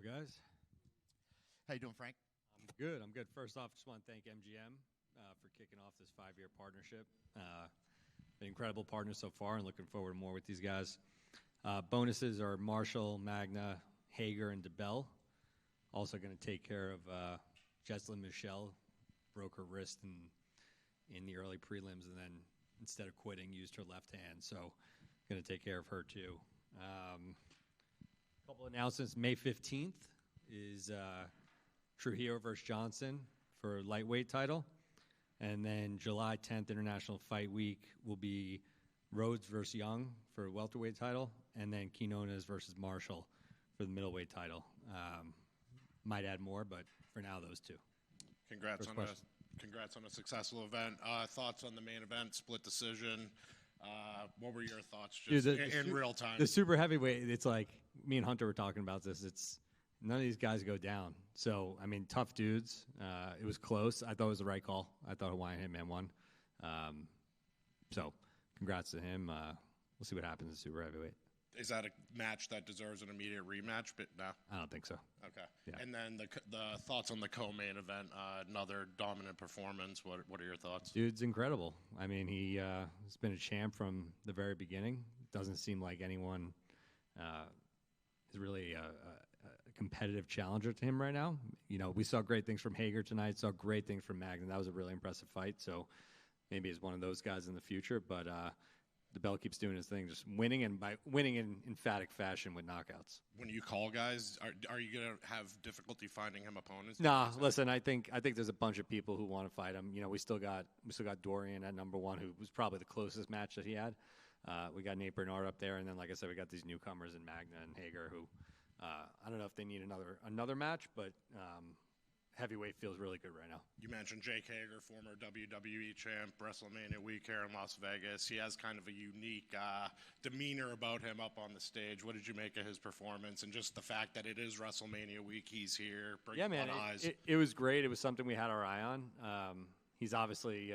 up, guys? How you doing, Frank? I'm good. I'm good. First off, just want to thank MGM for kicking off this 5-year partnership. Been incredible partner so far, and looking forward to more with these guys. Bonuses are Marshall, Magna, Hager, and Dibbell. Also going to take care of Jesslyn Michelle, broke her wrist in the early prelims, and then instead of quitting, used her left hand. So going to take care of her too. Couple announcements. May 15th is Trujillo versus Johnson for lightweight title. And then July 10th, International Fight Week, will be Rhodes versus Young for welterweight title, and then Quinones versus Marshall for the middleweight title. Might add more, but for now, those two. Congrats on a successful event. Thoughts on the main event, split decision. What were your thoughts just in real time? The super heavyweight, it's like me and Hunter were talking about this. It's none of these guys go down. So, I mean, tough dudes. It was close. I thought it was the right call. I thought Hawaiian Hitman won. So, congrats to him. We'll see what happens in super heavyweight. Is that a match that deserves an immediate rematch? But no, I don't think so. Okay. Yeah. And then the thoughts on the co-main event, another dominant performance. What are your thoughts? Dude's incredible. I mean, he's been a champ from the very beginning. Doesn't seem like anyone is really a competitive challenger to him right now. You know, we saw great things from Hager tonight. Saw great things from Magna. That was a really impressive fight. So maybe he's one of those guys in the future. But Dibbell keeps doing his thing, just winning, and by winning in emphatic fashion with knockouts. When you call guys, are you going to have difficulty finding him opponents? Nah, listen, I think there's a bunch of people who want to fight him. You know, we still got Dorian at number one, who was probably the closest match that he had. We got Nate Bernard up there, and then, like I said, we got these newcomers in Magna and Hager, who I don't know if they need another match, but heavyweight feels really good right now. You mentioned Jake Hager, former WWE champ, WrestleMania week here in Las Vegas. He has kind of a unique demeanor about him up on the stage. What did you make of his performance, and just the fact that it is WrestleMania week, he's here, yeah, man, it was great. It was something we had our eye on. He's obviously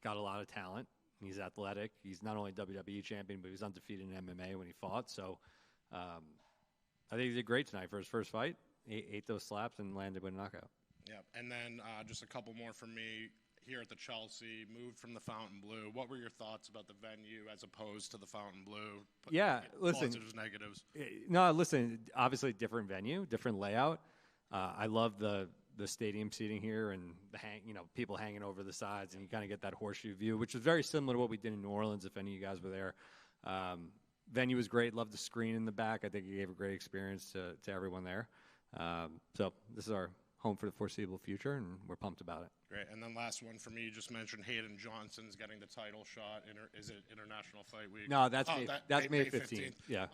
got a lot of talent. He's athletic. He's not only WWE champion, but he was undefeated in MMA when he fought. So I think he did great tonight for his first fight. Ate those slaps and landed with a knockout. Yeah, and then just a couple more from me. Here at the Chelsea, moved from the Fountain Blue. What were your thoughts about the venue as opposed to the Fountain Blue? Yeah, listen. Positives, negatives. No, listen. Obviously, different venue, different layout. I love the stadium seating here and people hanging over the sides, and you kind of get that horseshoe view, which is very similar to what we did in New Orleans. If any of you guys were there, venue was great. Loved the screen in the back. I think it gave a great experience to everyone there. So this is our home for the foreseeable future, and we're pumped about it. Great. And then last one for me, you just mentioned Hayden Johnson's getting the title shot. Is it International Fight Week? No, that's May 15th. Yeah.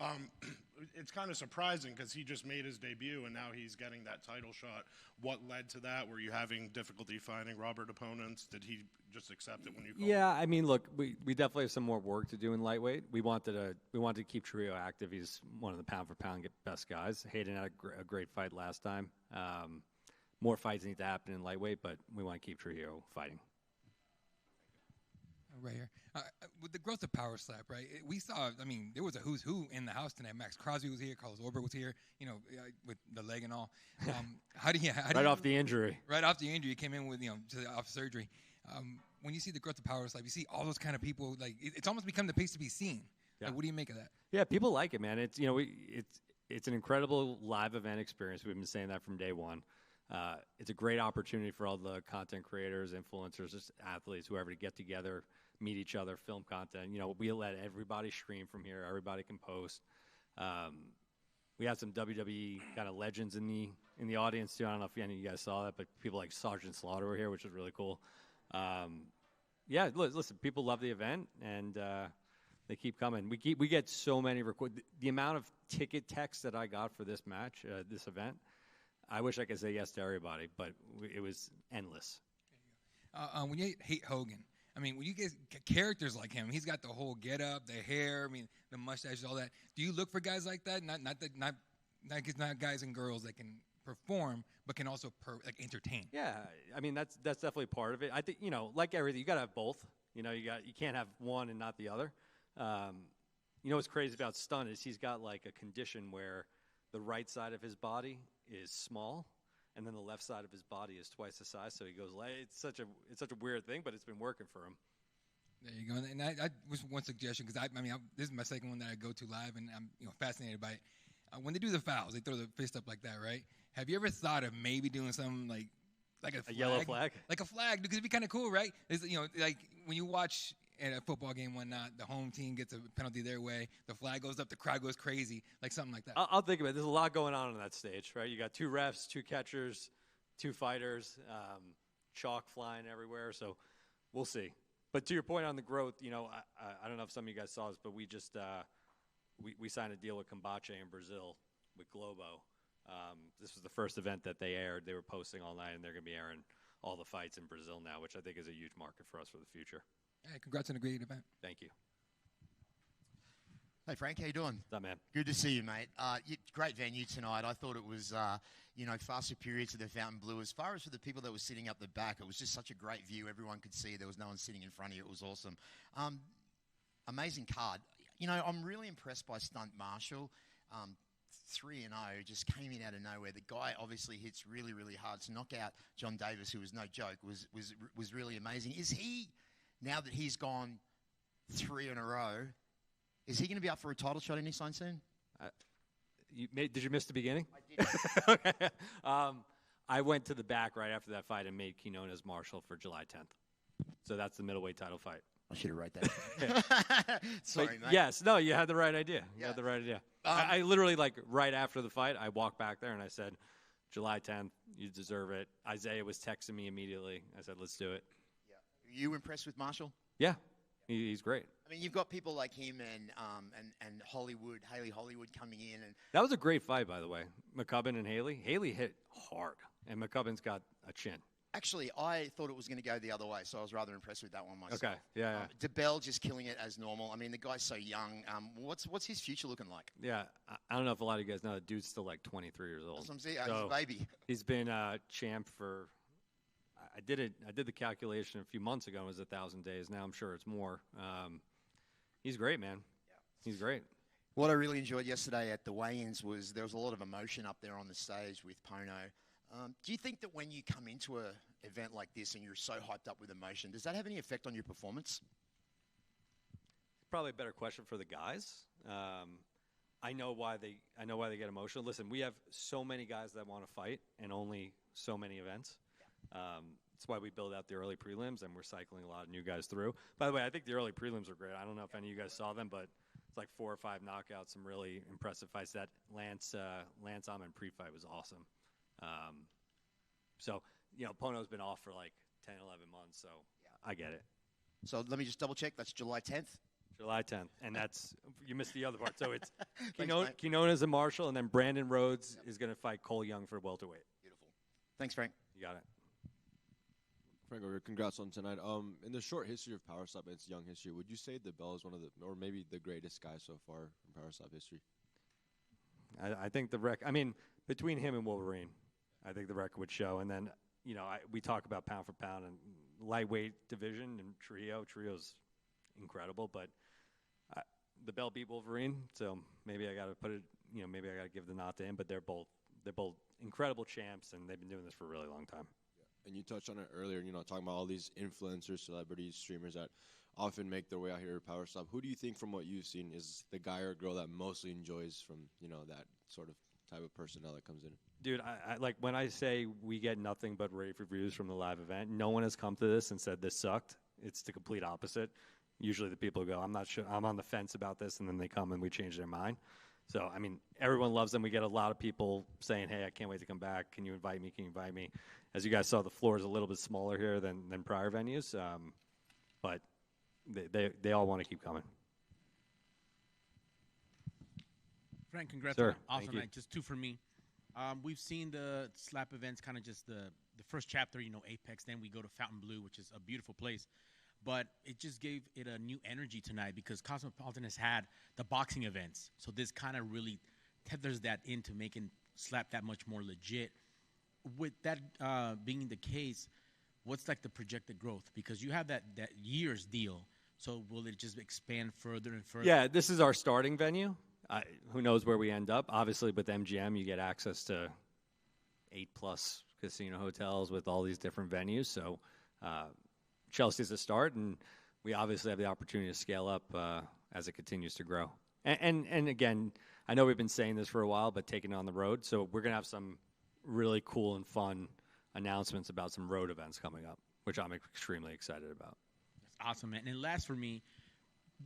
It's kind of surprising because he just made his debut, and now he's getting that title shot. What led to that? Were you having difficulty finding Robert opponents? Did he just accept it when you called? Yeah, I mean, look, we definitely have some more work to do in lightweight. We wanted to keep Trujillo active. He's one of the pound-for-pound best guys. Hayden had a great fight last time. More fights need to happen in lightweight, but we want to keep Trujillo fighting. Right here. With the growth of Power Slap, right, we saw, I mean, there was a who's who in the house tonight. Max Crosby was here. Carlos Orber was here, with the leg and all. Right off the injury. Right off the injury. He came in with, off surgery. When you see the growth of Power Slap, you see all those kind of people, like, it's almost become the place to be seen. Yeah. Like, what do you make of that? Yeah, people like it, man. It's, it's an incredible live event experience. We've been saying that from day one. It's a great opportunity for all the content creators, influencers, just athletes, whoever, to get together, meet each other, film content. We let everybody stream from here. Everybody can post. We had some WWE kind of legends in the audience too. I don't know if any of you guys saw that, but people like Sergeant Slaughter were here, which was really cool. Yeah, listen, people love the event, and they keep coming. We get so many the amount of ticket texts that I got for this match, this event. I wish I could say yes to everybody, but it was endless. When you hate Hogan, I mean, when you get characters like him, he's got the whole get-up, the hair, I mean, the mustaches, all that. Do you look for guys like that? Not guys and girls that can perform, but can also entertain. Yeah, I mean that's definitely part of it. I think like everything, you got to have both. You can't have one and not the other. What's crazy about Stun is he's got like a condition where the right side of his body is small, and then the left side of his body is twice the size. So he goes, it's such a weird thing, but it's been working for him. There you go. And I was one suggestion because this is my second one that I go to live, and I'm fascinated by it. When they do the fouls, they throw the fist up like that, right? Have you ever thought of maybe doing something like a flag? Yellow flag? Like a flag, because it'd be kind of cool, right? It's, like when you watch at a football game, whatnot, the home team gets a penalty their way, the flag goes up, the crowd goes crazy, like something like that. I'll think about it. There's a lot going on that stage, right? You got 2 refs, 2 catchers, 2 fighters, chalk flying everywhere. So we'll see. But to your point on the growth, I don't know if some of you guys saw this, but we just we signed a deal with Cambache in Brazil with Globo. This was the first event that they aired. They were posting all night, and they're going to be airing all the fights in Brazil now, which I think is a huge market for us for the future. Hey, congrats on a great event. Thank you. Hey, Frank, how you doing? What's up, man? Good to see you, mate. Great venue tonight. I thought it was, far superior to the Fontainebleau. As far as for the people that were sitting up the back, it was just such a great view. Everyone could see. There was no one sitting in front of you. It was awesome. Amazing card. I'm really impressed by Stunt Marshall. 3-0, just came in out of nowhere. The guy obviously hits really, really hard. To knock out John Davis, who was no joke, was really amazing. Is he, now that he's gone 3 in a row, is he going to be up for a title shot anytime soon? Did you miss the beginning? I did. Okay. I went to the back right after that fight and made Quinones Marshall for July 10th. So that's the middleweight title fight. I should have wrote that. Sorry, mate. Yes, no, you had the right idea. You Yeah. had the right idea. I literally, right after the fight, I walked back there and I said, July 10th, you deserve it. Isaiah was texting me immediately. I said, let's do it. Yeah. Are you impressed with Marshall? Yeah, he's great. I mean, you've got people like him and Haley Hollywood coming in. And That was a great fight, by the way. McCubbin and Haley. Haley hit hard, and McCubbin's got a chin. Actually, I thought it was going to go the other way, so I was rather impressed with that one myself. Okay, yeah. Dibbell just killing it as normal. I mean, the guy's so young. What's his future looking like? Yeah, I don't know if a lot of you guys know, the dude's still like 23 years old. That's what I'm saying. So, He's a baby. He's been champ for, I did the calculation a few months ago. It was 1,000 days. Now I'm sure it's more. He's great, man. Yeah. He's great. What I really enjoyed yesterday at the weigh-ins was there was a lot of emotion up there on the stage with Pono. Do you think that when you come into an event like this and you're so hyped up with emotion, does that have any effect on your performance? Probably a better question for the guys. I know why they get emotional. Listen, we have so many guys that want to fight and only so many events. That's why we build out the early prelims and we're cycling a lot of new guys through. By the way, I think the early prelims are great. I don't know if any of you guys saw them, but it's like 4 or 5 knockouts, some really impressive fights. That Lance Ahmed pre-fight was awesome. So, Pono's been off for like 10, 11 months, so I get it. So let me just double check. That's July 10th? July 10th. And you missed the other part. So it's Thanks, Quinones and Marshall, and then Brandon Rhodes is going to fight Cole Young for welterweight. Beautiful. Thanks, Frank. You got it. Frank, congrats on tonight. In the short history of Power Slap, its young history, would you say Dibbell is one of the, or maybe the greatest guy so far in Power Slap history? I think between him and Wolverine, I think the record would show. And then, we talk about pound for pound and lightweight division and Trio's incredible, but the Bell beat Wolverine, so maybe I got to put it, maybe I got to give the nod to him. But they're both incredible champs, and they've been doing this for a really long time. Yeah. And you touched on it earlier, talking about all these influencers, celebrities, streamers that often make their way out here to Power Slap. Who do you think, from what you've seen, is the guy or girl that mostly enjoys from that sort of type of personnel that comes in? Dude, I like when I say we get nothing but rave reviews from the live event. No one has come to this and said this sucked. It's the complete opposite. Usually the people go, I'm not sure, I'm on the fence about this, and then they come and we change their mind. So, everyone loves them. We get a lot of people saying, hey, I can't wait to come back. Can you invite me? Can you invite me? As you guys saw, the floor is a little bit smaller here than prior venues, but they all want to keep coming. Frank, congrats Sir, on an awesome thank you. night. Just 2 for me. We've seen the slap events, kind of just the first chapter, Apex. Then we go to Fontainebleau, which is a beautiful place. But it just gave it a new energy tonight because Cosmopolitan has had the boxing events. So this kind of really tethers that into making slap that much more legit. With that being the case, what's like the projected growth? Because you have that year's deal. So will it just expand further and further? Yeah, this is our starting venue. Who knows where we end up? Obviously, with MGM, you get access to 8+ casino hotels with all these different venues. So Chelsea's a start, and we obviously have the opportunity to scale up as it continues to grow. And again, I know we've been saying this for a while, but taking it on the road. So we're going to have some really cool and fun announcements about some road events coming up, which I'm extremely excited about. That's awesome, man. And last for me,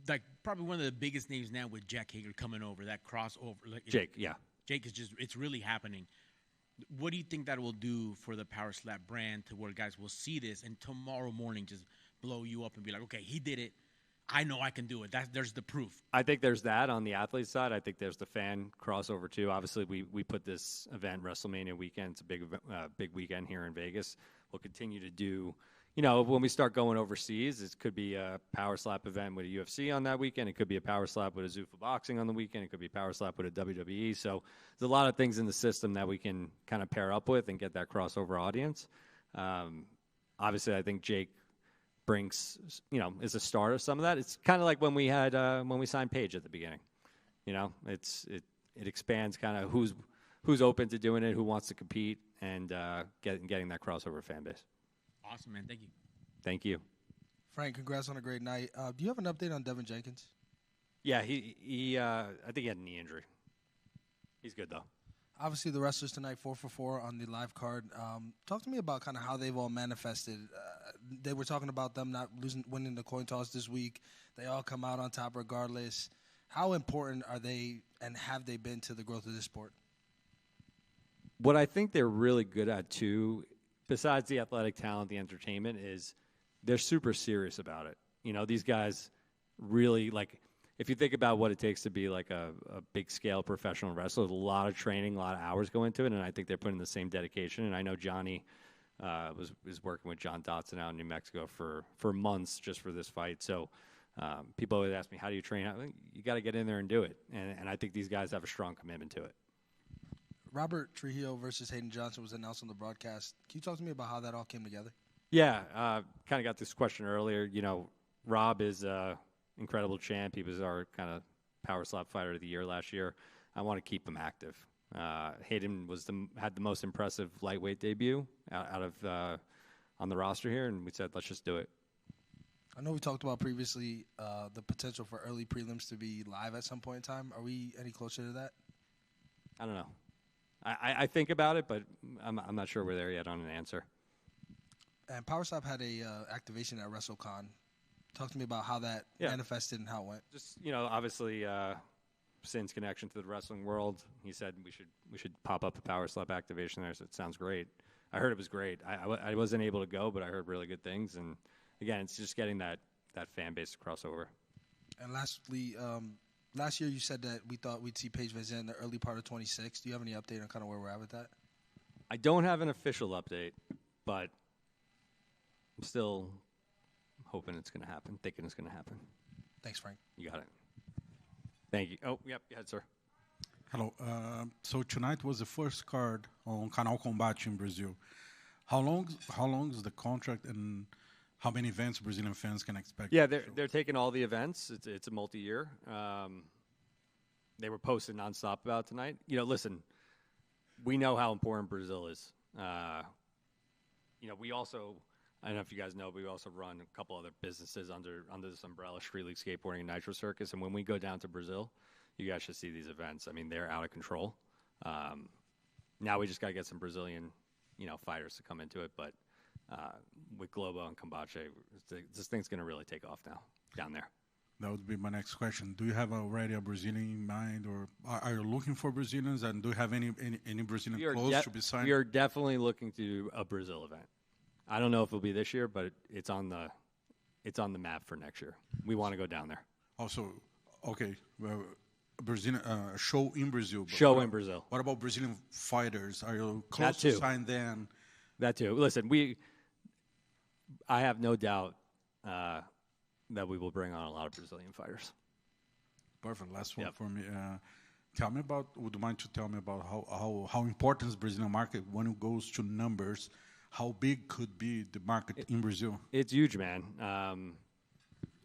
like probably one of the biggest names now with Jack Hager coming over, that crossover. Like, Jake, yeah. Jake is just, it's really happening. What do you think that will do for the Power Slap brand to where guys will see this and tomorrow morning just blow you up and be like, okay, he did it. I know I can do it. There's the proof. I think there's that on the athlete side. I think there's the fan crossover too. Obviously, we put this event WrestleMania weekend. It's a big weekend here in Vegas. We'll continue to do, when we start going overseas, it could be a Power Slap event with a UFC on that weekend. It could be a Power Slap with a Zuffa Boxing on the weekend. It could be a Power Slap with a WWE. So there's a lot of things in the system that we can kind of pair up with and get that crossover audience. Obviously, I think Jake brings, is a start of some of that. It's kind of like when we had when we signed Paige at the beginning. It expands kind of who's open to doing it, who wants to compete, and getting that crossover fan base. Awesome, man. Thank you. Thank you. Frank, congrats on a great night. Do you have an update on Devin Jenkins? Yeah, he I think he had a knee injury. He's good though. Obviously, the wrestlers tonight, 4 for 4 on the live card. Talk to me about kind of how they've all manifested. They were talking about them not winning the coin toss this week. They all come out on top regardless. How important are they, and have they been to the growth of this sport? What I think they're really good at too, besides the athletic talent, the entertainment, is they're super serious about it. These guys really, like, if you think about what it takes to be like a big-scale professional wrestler, a lot of training, a lot of hours go into it, and I think they're putting the same dedication. And I know Johnny was working with John Dotson out in New Mexico for months just for this fight. So people always ask me, how do you train? I think you got to get in there and do it. And I think these guys have a strong commitment to it. Robert Trujillo versus Hayden Johnson was announced on the broadcast. Can you talk to me about how that all came together? Yeah, kind of got this question earlier. Rob is incredible champ. He was our kind of Power Slap Fighter of the Year last year. I want to keep him active. Hayden had the most impressive lightweight debut out of on the roster here, and we said, let's just do it. I know we talked about previously the potential for early prelims to be live at some point in time. Are we any closer to that? I don't know. I think about it, but I'm not sure we're there yet on an answer. And Power Slap had a activation at WrestleCon. Talk to me about how that manifested and how it went. Just, obviously, Sin's connection to the wrestling world. He said we should pop up a Power Slap activation there. So it sounds great. I heard it was great. I wasn't able to go, but I heard really good things. And again, it's just getting that fan base to cross over. And lastly, last year you said that we thought we'd see Paige VanZant in the early part of 26. Do you have any update on kind of where we're at with that? I don't have an official update, but I'm still hoping it's going to happen, thinking it's going to happen. Thanks, Frank. You got it. Thank you. Oh, yep. Go ahead, sir. Hello. So tonight was the first card on Canal Combate in Brazil. How long is the contract, and how many events Brazilian fans can expect? Yeah, they're taking all the events. It's a multi-year. They were posted nonstop about tonight. Listen, we know how important Brazil is. We also, I don't know if you guys know, but we also run a couple other businesses under this umbrella, Street League Skateboarding and Nitro Circus. And when we go down to Brazil, you guys should see these events. I mean, they're out of control. Now we just got to get some Brazilian, fighters to come into it. But with Globo and Combate, this thing's going to really take off now down there. That would be my next question. Do you have already a Brazilian in mind, or are you looking for Brazilians? And do you have any Brazilian close to be signed? We are definitely looking to a Brazil event. I don't know if it'll be this year, but it's on the map for next year. We want to go down there. Also, okay, well, Brazilian show in Brazil. In Brazil. What about Brazilian fighters? Are you close to sign them? That too. Listen, I have no doubt that we will bring on a lot of Brazilian fighters. Perfect. Last one for me. Would you mind to tell me about how important is the Brazilian market when it goes to numbers? How big could be the market in Brazil? It's huge, man.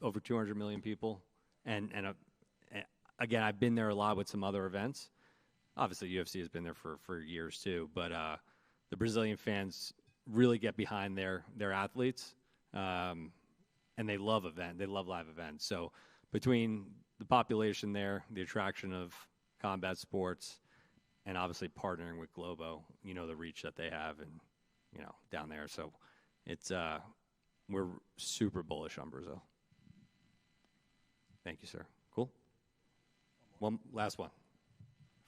Over 200 million people. And again, I've been there a lot with some other events. Obviously, UFC has been there for years too, but the Brazilian fans really get behind their athletes, and they love live events. So between the population there, the attraction of combat sports, and obviously partnering with Globo, the reach that they have, and down there. So it's we're super bullish on Brazil. Thank you, sir. Cool. One last one.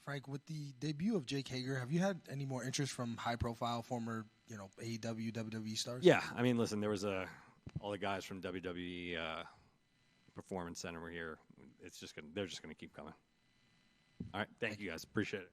Frank, with the debut of Jake Hager, have you had any more interest from high-profile former, AEW, WWE stars? Yeah, I mean, listen, there was all the guys from WWE Performance Center were here. They're just gonna keep coming. All right, thank you guys, appreciate it.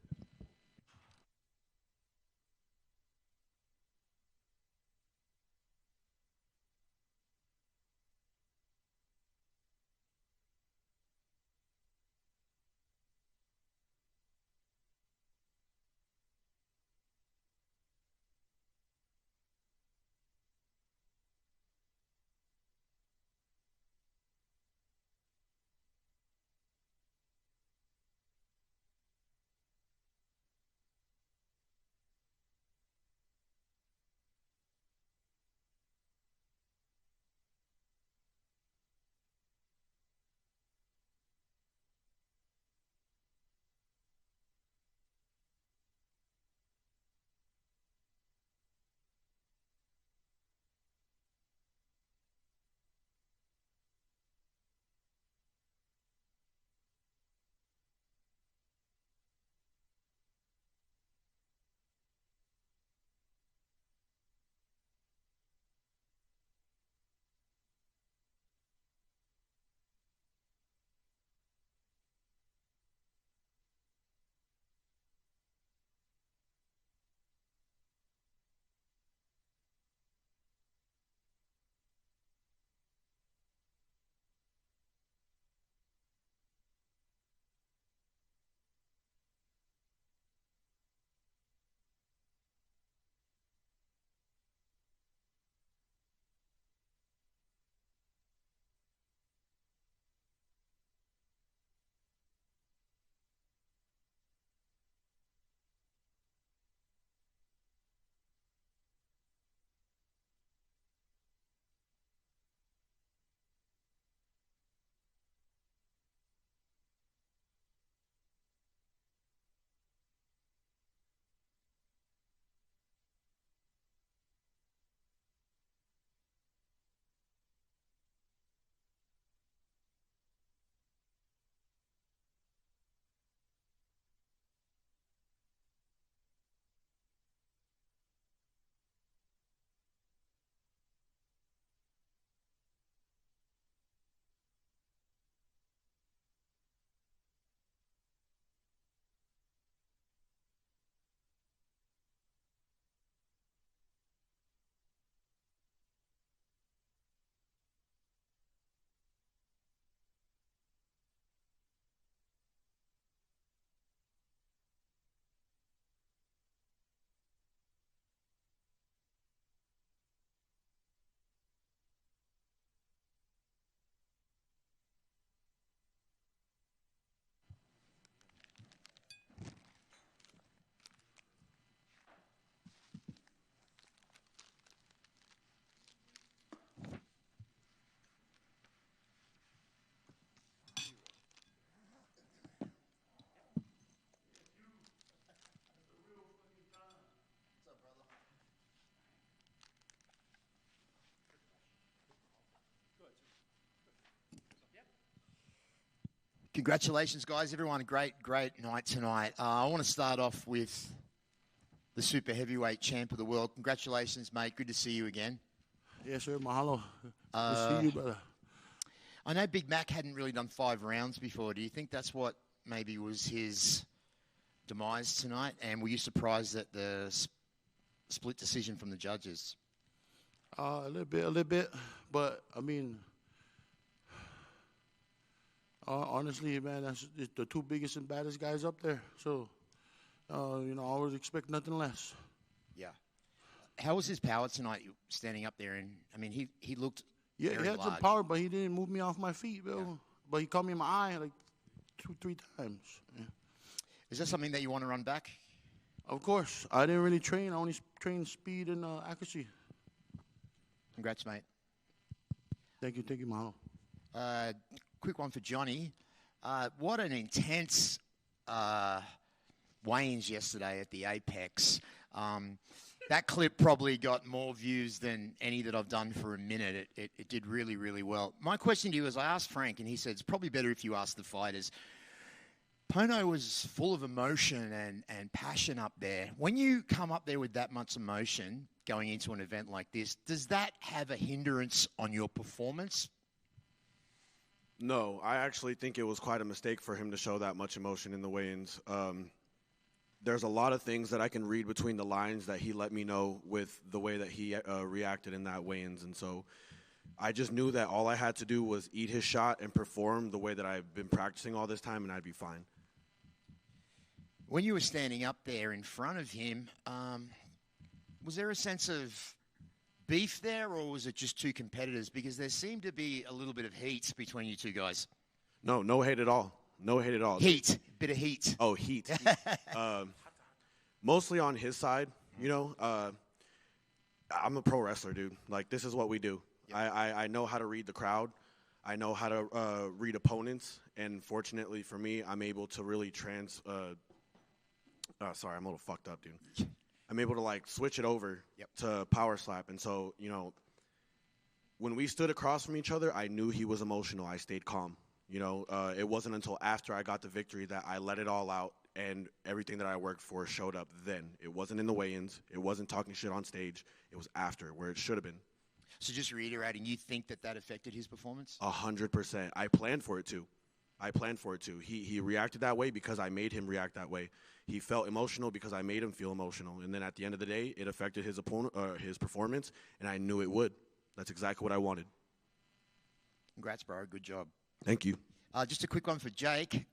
Congratulations, guys. Everyone, a great night tonight. I want to start off with the super heavyweight champ of the world. Congratulations, mate. Good to see you again. Yes, sir. Mahalo. Good to see you, brother. I know Big Mac hadn't really done 5 rounds before. Do you think that's what maybe was his demise tonight? And were you surprised at the split decision from the judges? A little bit. But, I mean, honestly, man, that's the 2 biggest and baddest guys up there. So, I always expect nothing less. Yeah. How was his power tonight standing up there? And I mean, he looked he had large. some power, but he didn't move me off my feet, Bill. Yeah. But he caught me in my eye like 3 times. Yeah. Is that something that you want to run back? Of course. I didn't really train. I only trained speed and accuracy. Congrats, mate. Thank you, Mahalo. Quick one for Johnny. What an intense weigh-ins yesterday at the Apex. That clip probably got more views than any that I've done for a minute. It did really, really well. My question to you is, I asked Frank, and he said it's probably better if you ask the fighters. Pono was full of emotion and passion up there. When you come up there with that much emotion going into an event like this, does that have a hindrance on your performance? No, I actually think it was quite a mistake for him to show that much emotion in the weigh-ins. There's a lot of things that I can read between the lines that he let me know with the way that he reacted in that weigh-ins. And so I just knew that all I had to do was eat his shot and perform the way that I've been practicing all this time, and I'd be fine. When you were standing up there in front of him, was there a sense of beef there, or was it just two competitors? Because there seemed to be a little bit of heat between you two guys. No hate at all. No hate at all. Heat. Bit of heat. Oh, heat. Mostly on his side, you know. I'm a pro wrestler, dude. Like, this is what we do. Yep. I know how to read the crowd. I know how to read opponents. And fortunately for me, I'm able to really sorry, I'm a little fucked up, dude. I'm able to, like, switch it over to power slap. And so, you know, when we stood across from each other, I knew he was emotional. I stayed calm. You know, it wasn't until after I got the victory that I let it all out, and everything that I worked for showed up then. It wasn't in the weigh-ins. It wasn't talking shit on stage. It was after, where it should have been. So just reiterating, you think that affected his performance? 100%. I planned for it to. He reacted that way because I made him react that way. He felt emotional because I made him feel emotional. And then at the end of the day, it affected his performance, and I knew it would. That's exactly what I wanted. Congrats, bro. Good job. Thank you. Just a quick one for Jake.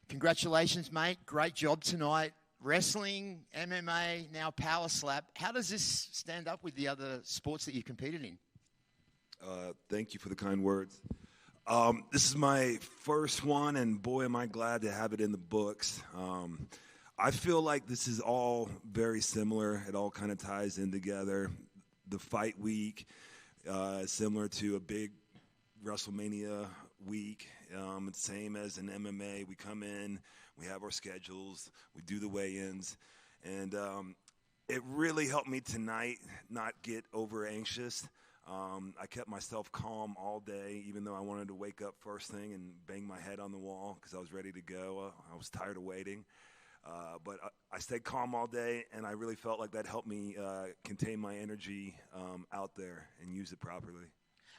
Congratulations, mate. Great job tonight. Wrestling, MMA, now power slap. How does this stand up with the other sports that you competed in? Thank you for the kind words. This is my first one, and boy, am I glad to have it in the books. I feel like this is all very similar. It all kind of ties in together. The fight week is similar to a big WrestleMania week. It's the same as in MMA. We come in, we have our schedules, we do the weigh-ins, and it really helped me tonight not get over anxious. I kept myself calm all day, even though I wanted to wake up first thing and bang my head on the wall because I was ready to go. I was tired of waiting. But I stayed calm all day, and I really felt like that helped me contain my energy out there and use it properly.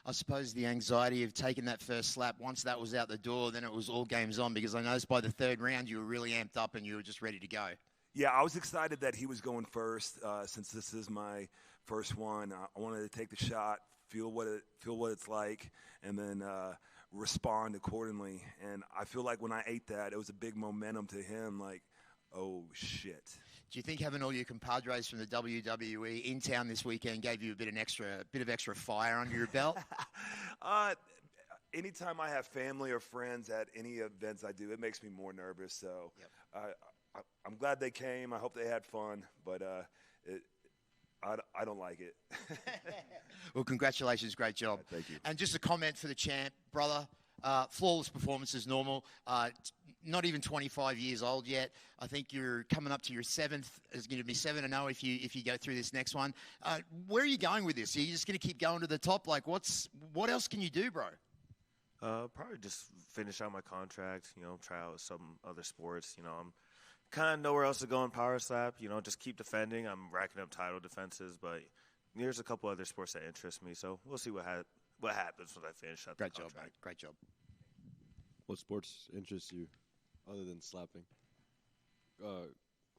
I suppose the anxiety of taking that first slap, once that was out the door, then it was all games on, because I noticed by the third round you were really amped up and you were just ready to go. Yeah, I was excited that he was going first since this is my first one. I wanted to take the shot, feel what it's like, and then respond accordingly. And I feel like when I ate that, it was a big momentum to him, like, oh, shit. Do you think having all your compadres from the WWE in town this weekend gave you a bit of extra fire under your belt? Anytime I have family or friends at any events I do, it makes me more nervous. So I'm glad they came. I hope they had fun, but I don't like it. Well, congratulations. Great job. Thank you. And just a comment for the champ, brother. Flawless performance as normal. Not even 25 years old yet. I think you're coming up to your seventh. It's going to be 7-0 if you go through this next one. Where are you going with this? Are you just going to keep going to the top? Like, what else can you do, bro? Probably just finish out my contract. Try out some other sports. I'm kind of nowhere else to go in power slap. Just keep defending. I'm racking up title defenses, but there's a couple other sports that interest me. So we'll see what happens when I finish up. Great job, mate. Great job. What sports interest you other than slapping?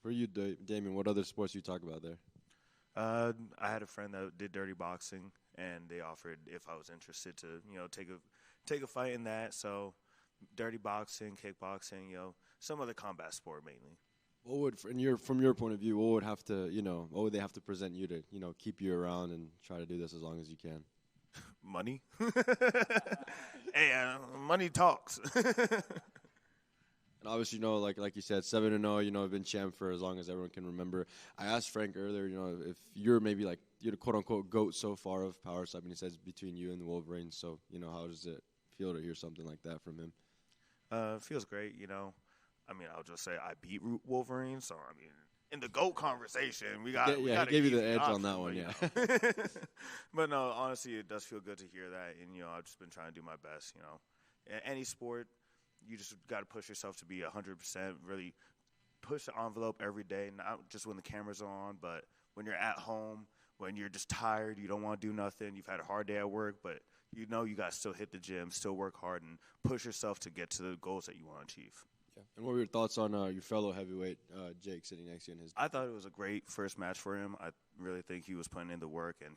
For you, Damien, what other sports you talk about there? I had a friend that did dirty boxing, and they offered if I was interested to, take a fight in that. So dirty boxing, kickboxing, some other combat sport mainly. What would, from your point of view, what would have to, what would they have to present you to, keep you around and try to do this as long as you can? money. Hey, money talks. And obviously, like you said, 7-0. Been champ for as long as everyone can remember. I asked Frank earlier, if you're maybe like you're the quote unquote GOAT so far of power slap, and he says between you and the Wolverines. So how does it feel to hear something like that from him? Feels great. I mean, I'll just say I beat Wolverine, so I mean, in the GOAT conversation, we got. He gave you the edge on that one, yeah. But no, honestly, it does feel good to hear that, and I've just been trying to do my best. In any sport, you just got to push yourself to be 100%. Really push the envelope every day, not just when the cameras are on, but when you're at home, when you're just tired, you don't want to do nothing. You've had a hard day at work, but you got to still hit the gym, still work hard, and push yourself to get to the goals that you want to achieve. Yeah. And what were your thoughts on your fellow heavyweight, Jake, sitting next to you in his? I thought it was a great first match for him. I really think he was putting in the work, and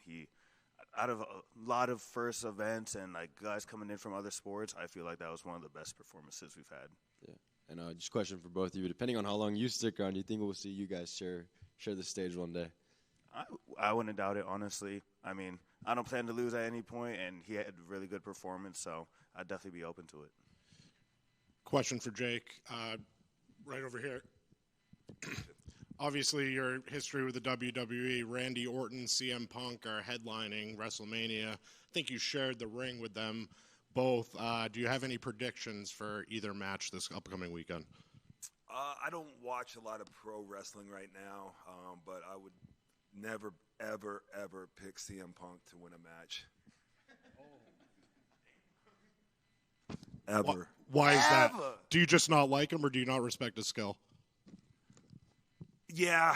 out of a lot of first events and like guys coming in from other sports, I feel like that was one of the best performances we've had. Yeah. And just a question for both of you. Depending on how long you stick around, do you think we'll see you guys share the stage one day? I wouldn't doubt it, honestly. I mean, I don't plan to lose at any point, and he had a really good performance, so I'd definitely be open to it. Question for Jake, right over here. Obviously, your history with the WWE, Randy Orton, CM Punk are headlining WrestleMania. I think you shared the ring with them both. Do you have any predictions for either match this upcoming weekend? I don't watch a lot of pro wrestling right now, but I would never, ever, ever pick CM Punk to win a match. Ever. Why is that? Do you just not like him, or do you not respect his skill? Yeah.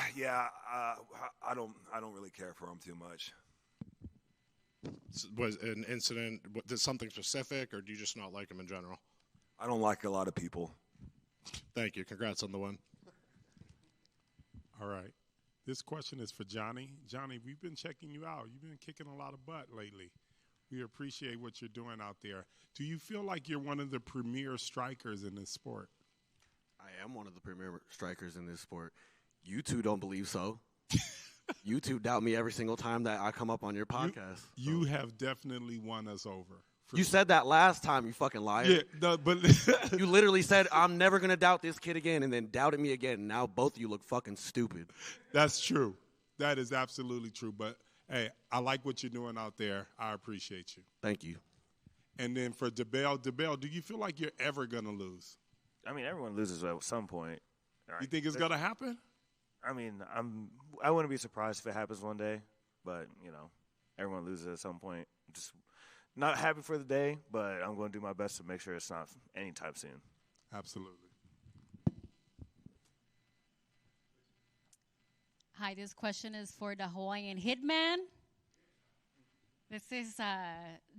I don't really care for him too much. Was an incident? Did something specific, or do you just not like him in general? I don't like a lot of people. Thank you. Congrats on the win. All right. This question is for Johnny. Johnny, we've been checking you out. You've been kicking a lot of butt lately. We appreciate what you're doing out there. Do you feel like you're one of the premier strikers in this sport? I am one of the premier strikers in this sport. You two don't believe so. You two doubt me every single time that I come up on your podcast. You have definitely won us over. You said that last time, you fucking liar. Yeah, no, but you literally said, I'm never going to doubt this kid again, and then doubted me again. Now both of you look fucking stupid. That's true. That is absolutely true. But, hey, I like what you're doing out there. I appreciate you. Thank you. And then for Dibbell, do you feel like you're ever going to lose? I mean, everyone loses at some point. You think it's going to happen? I mean, I wouldn't be surprised if it happens one day, but, everyone loses at some point. Just not happy for the day, but I'm going to do my best to make sure it's not anytime soon. Absolutely. Hi, this question is for the Hawaiian Hitman. This is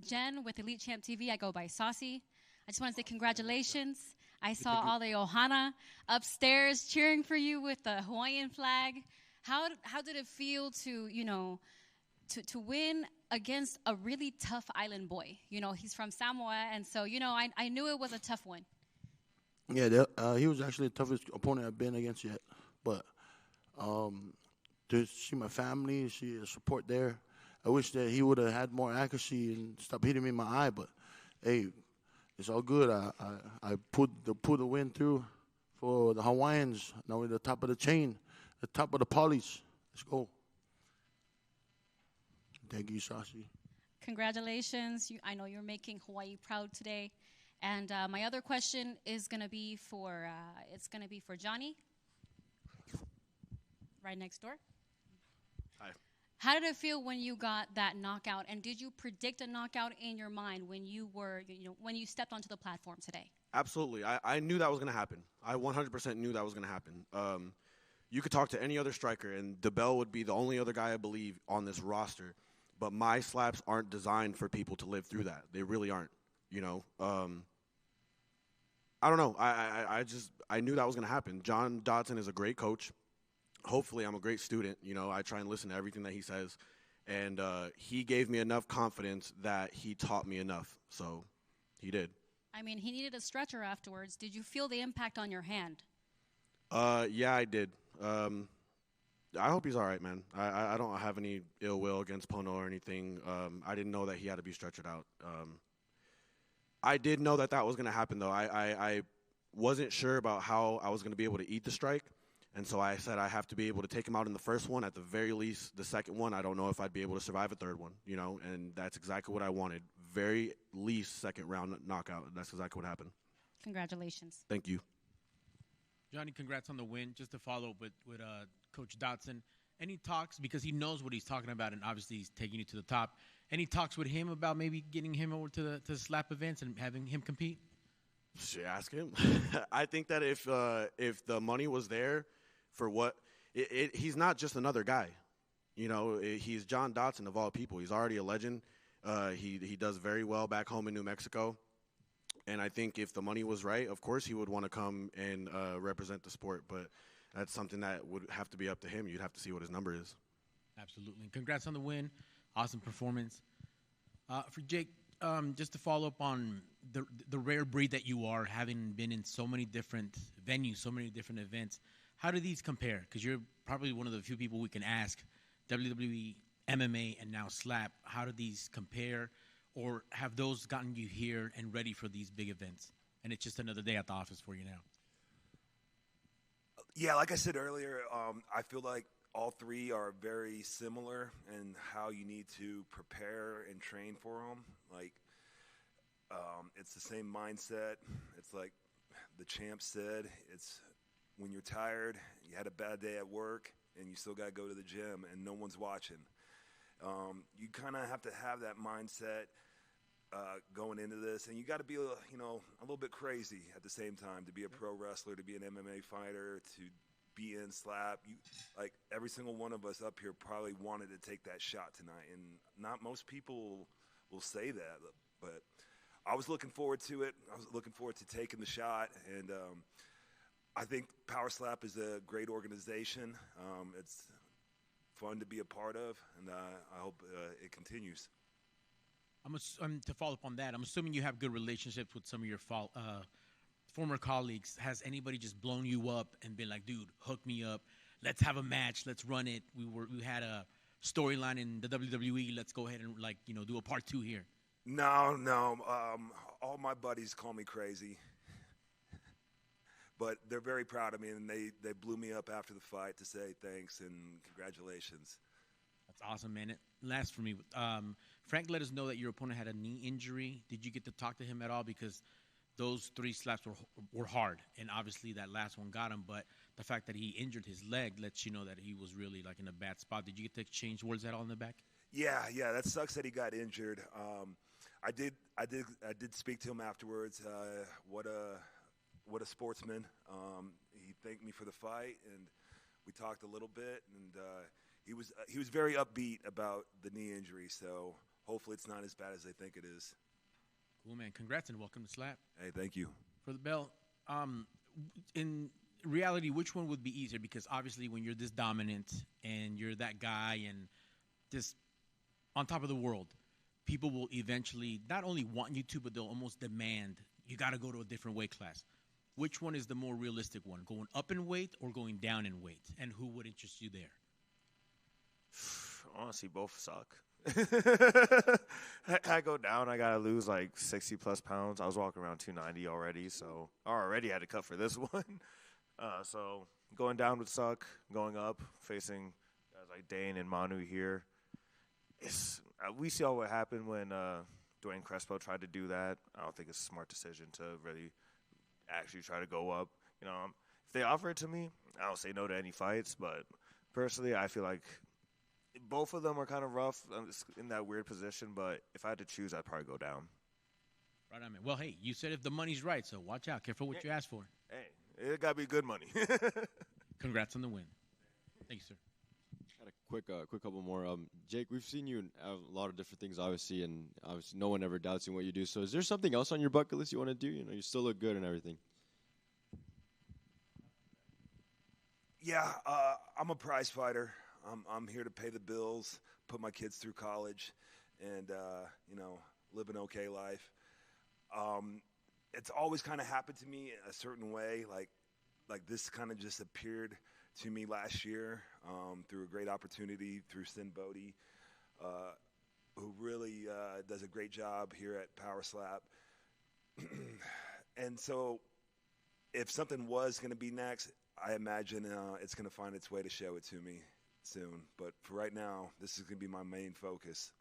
Jen with Elite Champ TV. I go by Saucy. I just want to say congratulations. I saw all the Ohana upstairs cheering for you with the Hawaiian flag. How did it feel to win against a really tough island boy? He's from Samoa, and so, I knew it was a tough one. Yeah, he was actually the toughest opponent I've been against yet. But to see my family, see the support there, I wish that he would have had more accuracy and stopped hitting me in my eye. But, hey, it's all good. I put the win through for the Hawaiians. Now we're the top of the chain, the top of the polys. Let's go. Thank you, Sashi. Congratulations. I know you're making Hawaii proud today. And my other question is going to be for Johnny, right next door. Hi. How did it feel when you got that knockout? And did you predict a knockout in your mind when you when you stepped onto the platform today? Absolutely. I knew that was going to happen. I 100% knew that was going to happen. You could talk to any other striker, and Dibbell would be the only other guy I believe on this roster. But my slaps aren't designed for people to live through that. They really aren't. I don't know. I knew that was going to happen. John Dodson is a great coach. Hopefully, I'm a great student. I try and listen to everything that he says. And he gave me enough confidence that he taught me enough. So he did. I mean, he needed a stretcher afterwards. Did you feel the impact on your hand? Yeah, I did. I hope he's all right, man. I don't have any ill will against Pono or anything. I didn't know that he had to be stretchered out. I did know that was going to happen, though. I wasn't sure about how I was going to be able to eat the strike, and so I said I have to be able to take him out in the first one. At the very least, the second one, I don't know if I'd be able to survive a third one, and that's exactly what I wanted. Very least second round knockout. That's exactly what happened. Congratulations. Thank you. Johnny, congrats on the win. Just to follow up with Coach Dotson, any talks, because he knows what he's talking about, and obviously he's taking you to the top. Any talks with him about maybe getting him over to the slap events and having him compete? Should ask him. I think that if the money was there for what he's not just another guy. He's John Dotson of all people. He's already a legend. He does very well back home in New Mexico. And I think if the money was right, of course he would want to come and represent the sport. But that's something that would have to be up to him. You'd have to see what his number is. Absolutely. Congrats on the win. Awesome performance. For Jake, just to follow up on the rare breed that you are, having been in so many different venues, so many different events, how do these compare? Because you're probably one of the few people we can ask, WWE, MMA, and now slap, how do these compare? Or have those gotten you here and ready for these big events? And it's just another day at the office for you now. Yeah, like I said earlier, I feel like all three are very similar in how you need to prepare and train for them. Like, it's the same mindset. It's like the champ said, it's when you're tired, you had a bad day at work, and you still got to go to the gym, and no one's watching. You kind of have to have that mindset going into this, and you got to be, a little bit crazy at the same time to be a pro wrestler, to be an MMA fighter, to be in slap. Like every single one of us up here probably wanted to take that shot tonight, and not most people will say that, but I was looking forward to it. I was looking forward to taking the shot, and I think Power Slap is a great organization. It's fun to be a part of, and I hope it continues. To follow up on that, I'm assuming you have good relationships with some of your former colleagues. Has anybody just blown you up and been like, dude, hook me up, let's have a match, let's run it, we had a storyline in the WWE, let's go ahead and do a part 2 here? No. All my buddies call me crazy. But they're very proud of me, and they blew me up after the fight to say thanks and congratulations. That's awesome, man. Last for me, Frank let us know that your opponent had a knee injury. Did you get to talk to him at all? Because those 3 slaps were hard, and obviously that last one got him. But the fact that he injured his leg lets you know that he was really in a bad spot. Did you get to exchange words at all in the back? Yeah, that sucks that he got injured. I did speak to him afterwards. What a sportsman. He thanked me for the fight, and we talked a little bit, and he was very upbeat about the knee injury, so hopefully it's not as bad as they think it is. Cool, man. Congrats and welcome to Slap. Hey, thank you. For the belt, in reality, which one would be easier? Because obviously when you're this dominant and you're that guy and just on top of the world, people will eventually not only want you to, but they'll almost demand you got to go to a different weight class. Which one is the more realistic one, going up in weight or going down in weight? And who would interest you there? Honestly, both suck. I go down, I got to lose 60-plus pounds. I was walking around 290 already, so I already had to cut for this one. So going down would suck. Going up, facing guys like Dane and Manu here, we saw what happened when Dwayne Crespo tried to do that. I don't think it's a smart decision to really actually try to go up. If they offer it to me, I don't say no to any fights, but personally, I feel like both of them are kind of rough in that weird position, but if I had to choose, I'd probably go down. Right on, man. Well, hey, you said if the money's right, so watch out. Careful what you ask for. Hey, it got to be good money. Congrats on the win. Thank you, sir. Got a quick couple more. Jake, we've seen you in a lot of different things, obviously, and obviously no one ever doubts in what you do. So is there something else on your bucket list you want to do? You still look good and everything. Yeah, I'm a prize fighter. I'm here to pay the bills, put my kids through college, and live an okay life. It's always kind of happened to me a certain way, like this kind of just appeared to me last year through a great opportunity through Sin Bodie, who really does a great job here at Power Slap. And so if something was going to be next, I imagine it's going to find its way to show it to me soon. But for right now, this is going to be my main focus.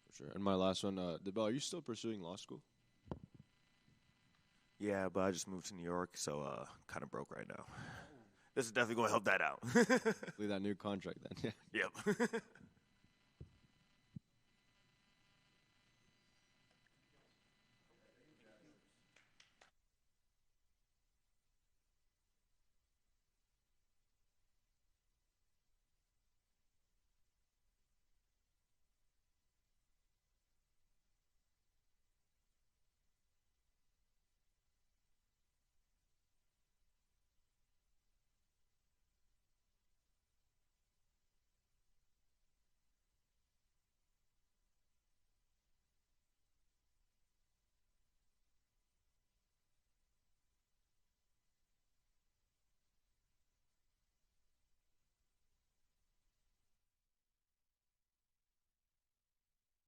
For sure. And my last one, Dibbell, are you still pursuing law school? Yeah, but I just moved to New York, so kind of broke right now. This is definitely going to help that out. Leave that new contract then. Yeah. Yep.